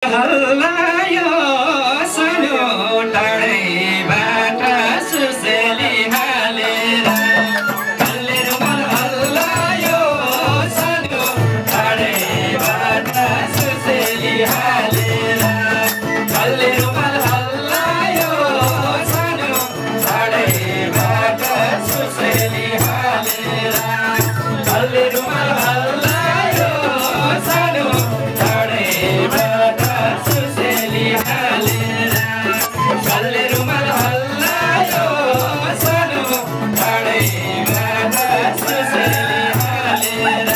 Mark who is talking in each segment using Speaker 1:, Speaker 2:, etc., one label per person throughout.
Speaker 1: हल्लायो सानो टाढैबाट सुसेली हालेर कल्ले रुमाल हल्लायो सानो टाढैबाट सुसेली हालेर कल्ले रुमाल हल्लायो सानो टाढैबाट सुसेली हालेर कल्ले रुमाल हल्लायो सानो टाढैबाट सुसेली हालेर कल्ले रुमाल हल्लायो सानो टाढैबाट सुसेली हालेर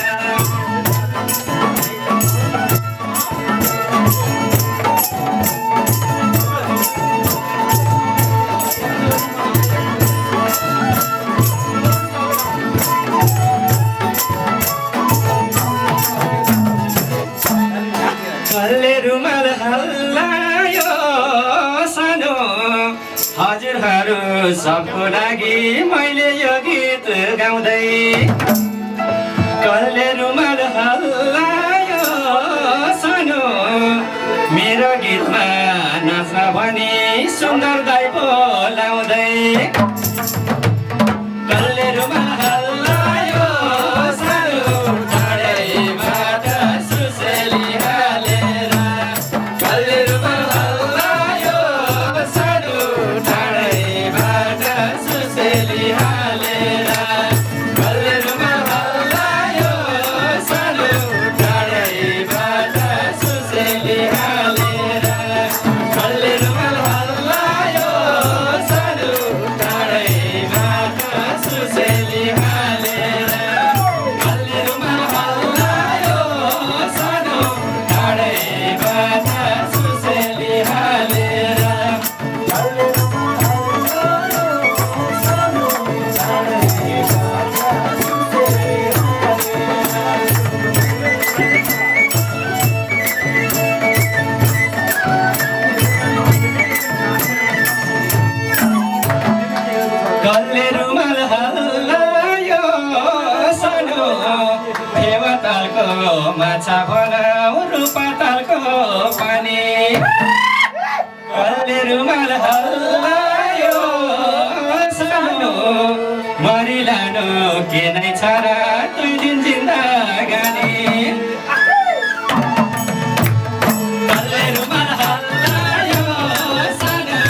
Speaker 1: कल्ले रुमाल हल्लायो सानो हजुरहरू सबको लागि मैले यो गीत गाउँदै कल्ले रुमाल हल्लायो सानो मेरो गीतमा नाच्न भनी सुन्दर दाइ बोलाउँदै कल्ले रुमाल हल्लायो सानो टाढैबाट सुसेली हालेर कल्ले रुमाल हल्लायो सानो टाढैबाट सुसेली हालेर कल्ले रुमाल हल्लायो सानो टाढैबाट सुसेली हालेर कल्ले रुमाल हल्लायो सानो टाढैबाट सुसेली हालेर कल्ले रुमाल हल्लायो सानो टाढैबाट सुसेली हालेर कल्ले रुमाल हल्लायो सानो टाढैबाट सुसेली कल्ले रुमाल हल्लायो सानो फेवातालको माछा बनाऊ रूपातालको पानी कल्ले रुमाल हल्लायो सानो मरिलानु के नै छ र 2 दिन जिन्दगानी कल्ले रुमाल हल्लायो सानो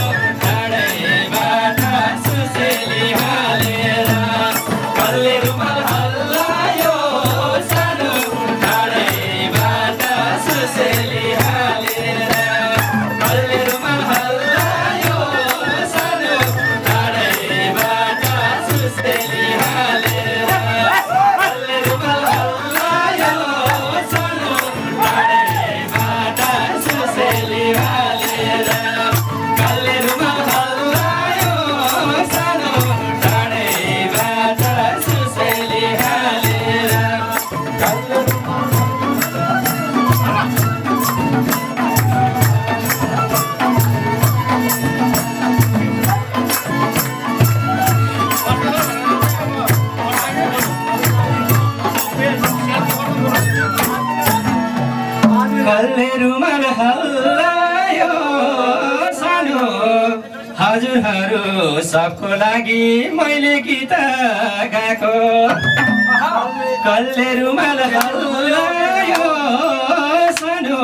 Speaker 1: टाढैबाट सुसेली हालेर कल्ले रुमाल हल्लायो सानो टाढैबाट सुसेली हालेर कल्ले रुमाल हल्लायो सानो टाढैबाट सुसेली हालेर कल्ले रुमाल हल्लायो सानो टाढैबाट सुसेली हालेर कल्ले रुमाल हल्लायो सानो टाढैबाट सुसेली हालेर कल्ले कल्ले रुमाल हल्लायो सानो हजुरहरू सबको लागि मैले गीत गाएको कल्ले रुमाल हल्लायो सानो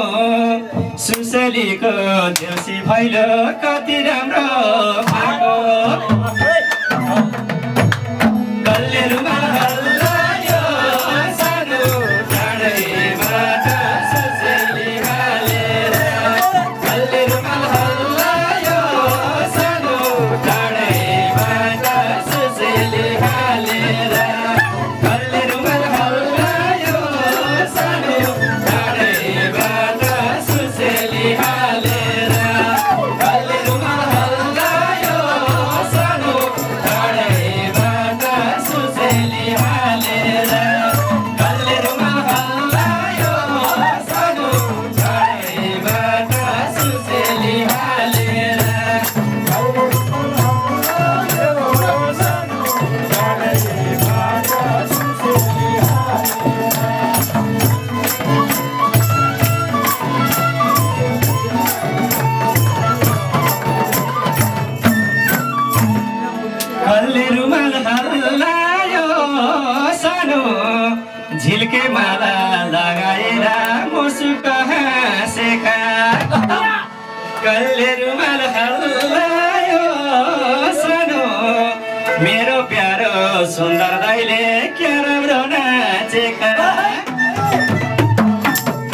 Speaker 1: सुसेलीको देउसी भैलो कति राम्रो भएको कल्ले रुमाल हल्लायो सानो टाढैबाट सुसेली हालेर कल्ले रुमाल हल्लायो सानो टाढैबाट सुसेली हालेर कल्ले रुमाल हल्लायो सानो टाढैबाट सुसेली हालेर कल्ले रुमाल हल्लायो सानो कल्ले रुमाल हल्लायो सानो मेरो प्यारो सुन्दर दाइले क्या राम्रो नाचेका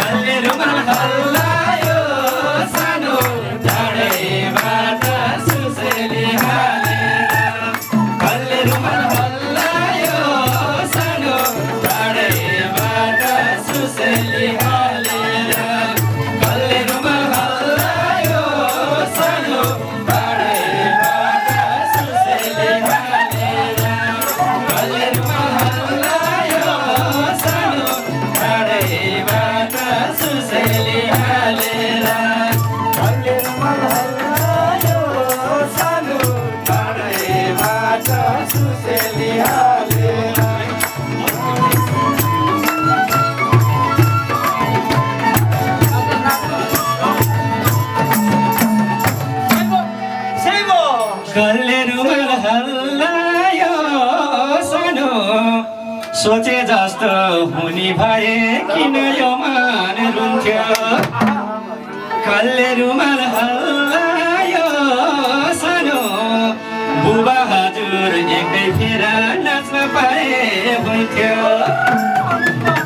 Speaker 1: कल्ले रुमाल हल्लायो सानो टाढैबाट सुसेली हालेर कल्ले रुमाल हल्लायो सानो टाढैबाट सुसेली हालेर कल्ले रुमाल हल्लायो सानो टाढैबाट सुसेली हालेर कल्ले रुमाल हल्लायो सानो टाढैबाट सुसेली हालेर कल्ले रुमाल हल्लायो सानो टाढैबाट सुसेली हालेर कल्ले रुमाल हल्लायो सानो सोचे जस्तो हुने भए किन यो मान रुन्थ्यो कल्ले रुमाल हल्लायो सानो बुबा हजुर एकै फेर नाच्न पाए हुन्थ्यो